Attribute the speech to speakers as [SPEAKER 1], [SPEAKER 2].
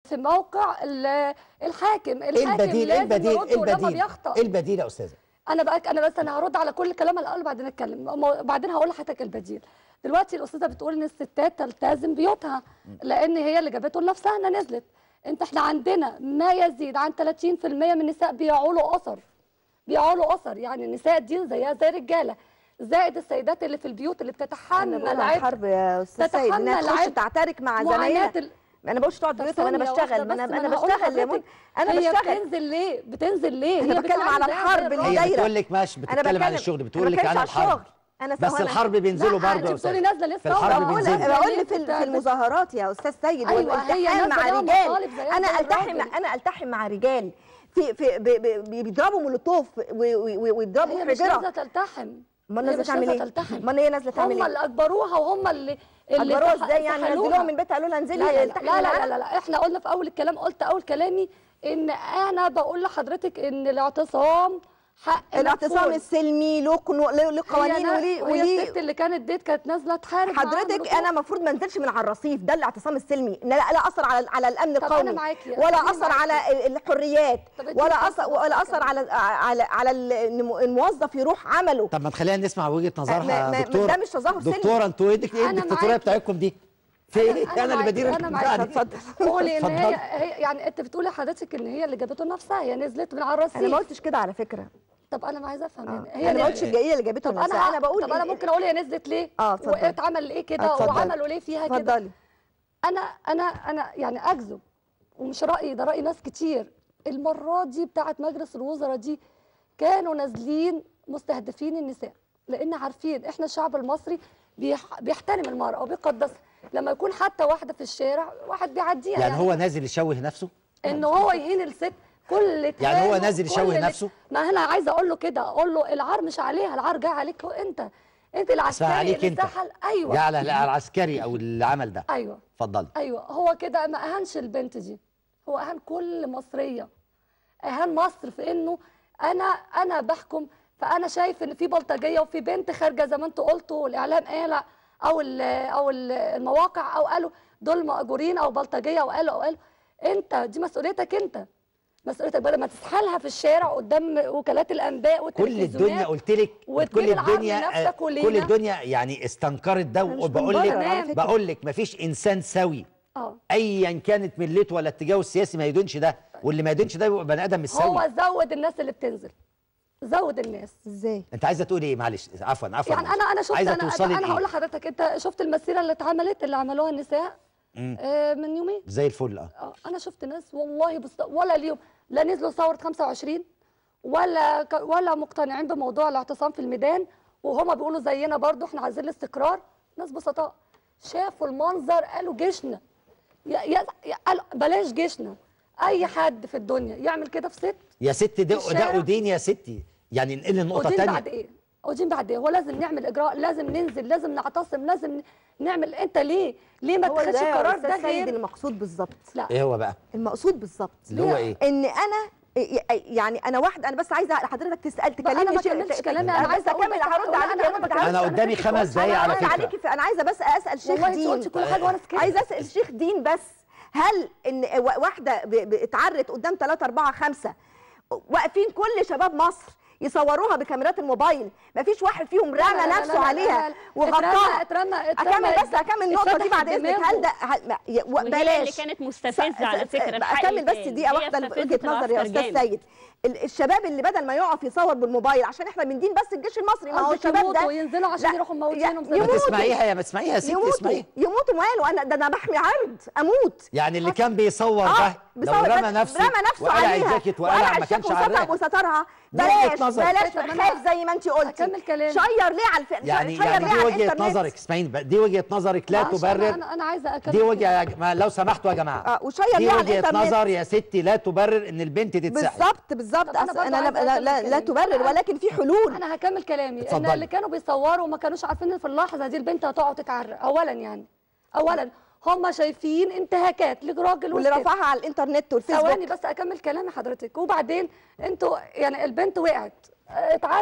[SPEAKER 1] في موقع الحاكم.
[SPEAKER 2] ايه البديل؟ ايه البديل؟
[SPEAKER 1] ايه البديل؟
[SPEAKER 2] ايه البديل يا استاذه؟
[SPEAKER 1] انا هرد على كل الكلام اللي قاله وبعدين اتكلم، وبعدين هقول لحضرتك البديل. دلوقتي الاستاذه بتقول ان الستات تلتزم بيوتها لان هي اللي جابته لنفسها انها نزلت. احنا عندنا ما يزيد عن 30% من النساء بيعولوا اسر، يعني النساء دي زيها زي الرجاله، زائد السيدات اللي في البيوت اللي بتتحمل
[SPEAKER 3] الحرب يا استاذ سيد، انها تخش تعترك مع زمايلها. انا بقولش تقعد بيوتها وانا بشتغل، انا بشتغل يا منى، انا بشتغل.
[SPEAKER 1] بتنزل ليه؟
[SPEAKER 3] انا بتكلم على الحرب اللي دايره.
[SPEAKER 2] هي بتقول لك ماشي، بتتكلم عن الشغل، بتقول لك عن الحرب. بس الحرب بينزلوا برضه يا استاذ.
[SPEAKER 1] في
[SPEAKER 2] الحرب بينزلوا.
[SPEAKER 3] بقول في المظاهرات يا استاذ سيد، والالتحام مع رجال. انا التحم مع رجال في بيضربوا مولوتوف ويضربوا حجره.
[SPEAKER 1] هي مش نازله تلتحم.
[SPEAKER 3] امال نازله تعمل ايه؟ امال هي نازله تعمل ايه؟
[SPEAKER 1] هم اللي اجبروها وهم اللي
[SPEAKER 3] اجبروها ازاي يعني؟ نزلوها من بيتها قالوا لها انزلي
[SPEAKER 1] التحمي. لا احنا قلنا في اول الكلام، قلت اول كلامي ان انا بقول لحضرتك ان الاعتصام حق
[SPEAKER 3] الاعتصام السلمي له قوانين
[SPEAKER 1] وليه الست اللي كانت نازله تحارب
[SPEAKER 3] حضرتك. انا المفروض ما انزلش من على الرصيف، ده الاعتصام السلمي. لا اثر على الامن القومي، ولا اثر على الحريات، ولا اثر على الموظف يروح عمله.
[SPEAKER 2] طب ما تخلينا نسمع وجهه نظرها دكتوره.
[SPEAKER 3] ده مش تظاهر سلمي.
[SPEAKER 2] دكتوره انتوا ايه الدكتاتوريه بتاعتكم دي؟ في ايه؟ انا اللي بدير.
[SPEAKER 1] انا معاك. اتفضل. قولي ان هي يعني انت بتقولي لحضرتك ان هي اللي جابته لنفسها، هي نزلت من على الرصيف.
[SPEAKER 3] انا ما قلتش كده على فكره.
[SPEAKER 1] طب انا عايزه افهم
[SPEAKER 3] هي انا ما قلتش هي اللي جابته لنفسها. انا بقول
[SPEAKER 1] طب انا ممكن اقول هي نزلت ليه؟ واتعمل ايه كده وعملوا ليه فيها كده؟
[SPEAKER 3] اتفضلي.
[SPEAKER 1] انا يعني اكذب، ومش رايي ده، راي ناس كتير. المره دي بتاعه مجلس الوزراء دي كانوا نازلين مستهدفين النساء، لان عارفين احنا الشعب المصري بيحترم المراه وبيقدسها. لما يكون حتى واحده في الشارع واحد بيعديها،
[SPEAKER 2] يعني هو نازل يشوه نفسه؟
[SPEAKER 1] ان هو يهين الست
[SPEAKER 2] يعني هو نازل يشوه نفسه؟
[SPEAKER 1] ما انا عايزه اقول له كده، اقول له العار مش عليها، العار جاي عليك انت العسكري اللي سحل. ايوه،
[SPEAKER 2] جه على العسكري او اللي عمل ده.
[SPEAKER 1] ايوه
[SPEAKER 2] اتفضلي.
[SPEAKER 1] ايوه، هو كده ما اهانش البنت دي، هو اهان كل مصريه، اهان مصر في انه انا بحكم. فانا شايف ان في بلطجيه وفي بنت خارجه زي ما انتوا قلتوا، والاعلام قال او المواقع او قالوا دول مأجورين او بلطجيه، او قالوا انت دي مسؤوليتك، انت مسؤوليتك بدل ما تسحلها في الشارع قدام وكالات الانباء والتلفزيونات.
[SPEAKER 2] كل الدنيا قلت لك، كل الدنيا يعني استنكرت ده. وبقول لك مفيش انسان سوي ايا كانت ملته ولا اتجاهه السياسي ما يدونش ده، واللي ما يدونش ده يبقى بني ادم مش سوي.
[SPEAKER 1] هو زود الناس اللي بتنزل، زود الناس.
[SPEAKER 3] ازاي؟
[SPEAKER 2] انت عايزه تقولي ايه؟ معلش عفوا
[SPEAKER 1] يعني انا شفت، انا هقول لحضرتك، انت شفت المسيره اللي اتعملت اللي عملوها النساء من يومين
[SPEAKER 2] زي الفل.
[SPEAKER 1] انا شفت ناس والله ولا اليوم لا نزلوا ثوره 25 ولا مقتنعين بموضوع الاعتصام في الميدان، وهما بيقولوا زينا برضو احنا عايزين الاستقرار. ناس بسطاء شافوا المنظر قالوا جيشنا، بلاش جيشنا، اي حد في الدنيا يعمل كده في ست.
[SPEAKER 2] يا ست ده ودين يا ستي، يعني ننقل النقطه ثانيه.
[SPEAKER 1] بعد ايه؟ ودين بعد ايه؟ هو لازم نعمل اجراء، لازم ننزل، لازم نعتصم، لازم نعمل. انت ليه ما تاخدش القرار ده؟
[SPEAKER 3] غير المقصود بالظبط.
[SPEAKER 1] لا،
[SPEAKER 2] ايه هو بقى
[SPEAKER 3] المقصود بالظبط
[SPEAKER 2] اللي هو ايه؟
[SPEAKER 3] ان يعني انا واحده، انا بس عايزه حضرتك تكلمني.
[SPEAKER 1] انا ما كملتش كلامي، انا عايزه
[SPEAKER 3] اكمل، هرد عليك.
[SPEAKER 2] انا قدامي 5 دقايق على فكره.
[SPEAKER 3] انا عايزه بس اسال شيخ دين.
[SPEAKER 1] والله كل حاجه وانا سكت.
[SPEAKER 3] عايزه اسال شيخ دين بس، هل ان واحده اتعرت قدام 3 4 5 واقفين كل شباب مصر يصوروها بكاميرات الموبايل، مفيش واحد فيهم رمى نفسه عليها وغطاها؟ اكمل النقطه دي بعد اذنك. هل ده
[SPEAKER 4] بلاش اللي كانت مستفزه على فكره؟
[SPEAKER 3] اكمل بس دقيقه واحده وجهه نظري يا استاذ سيد. الشباب اللي بدل ما يقف يصور بالموبايل عشان احنا بندين بس الجيش المصري، ما هو الشباب ده
[SPEAKER 1] وينزلوا عشان يروحوا موتينهم.
[SPEAKER 2] ما تسمعيها يا ستي، اسمعيها.
[SPEAKER 3] يموتوا ماله؟ انا بحمي عرض اموت.
[SPEAKER 2] يعني اللي كان بيصور ده لو رمى نفسه
[SPEAKER 3] عليها
[SPEAKER 2] الجاكيت وقلع ما كانش عرقها
[SPEAKER 3] وسترها، بلاش خايف زي ما انت قلتي.
[SPEAKER 1] اكمل كلامي.
[SPEAKER 3] شير ليه على
[SPEAKER 2] يعني دي وجهه نظرك. اسمعيني، دي وجهه نظرك لا تبرر.
[SPEAKER 1] انا عايزه اكمل
[SPEAKER 2] دي وجهه، لو سمحتوا يا جماعه،
[SPEAKER 3] وشير
[SPEAKER 2] دي وجهه نظر يا ستي لا تبرر ان البنت تتسحل.
[SPEAKER 3] بالظبط. انا لا تبرر، ولكن في حلول.
[SPEAKER 1] انا هكمل كلامي. ان اللي كانوا بيصوروا ما كانوش عارفين ان في اللحظه دي البنت هتقعد تتعرق. اولا هم شايفين انتهاكات لراجل
[SPEAKER 3] واللي رفعها على الانترنت والفيسبوك.
[SPEAKER 1] ثواني بس اكمل كلامي حضرتك. وبعدين انتوا يعني البنت وقعت اتعرت.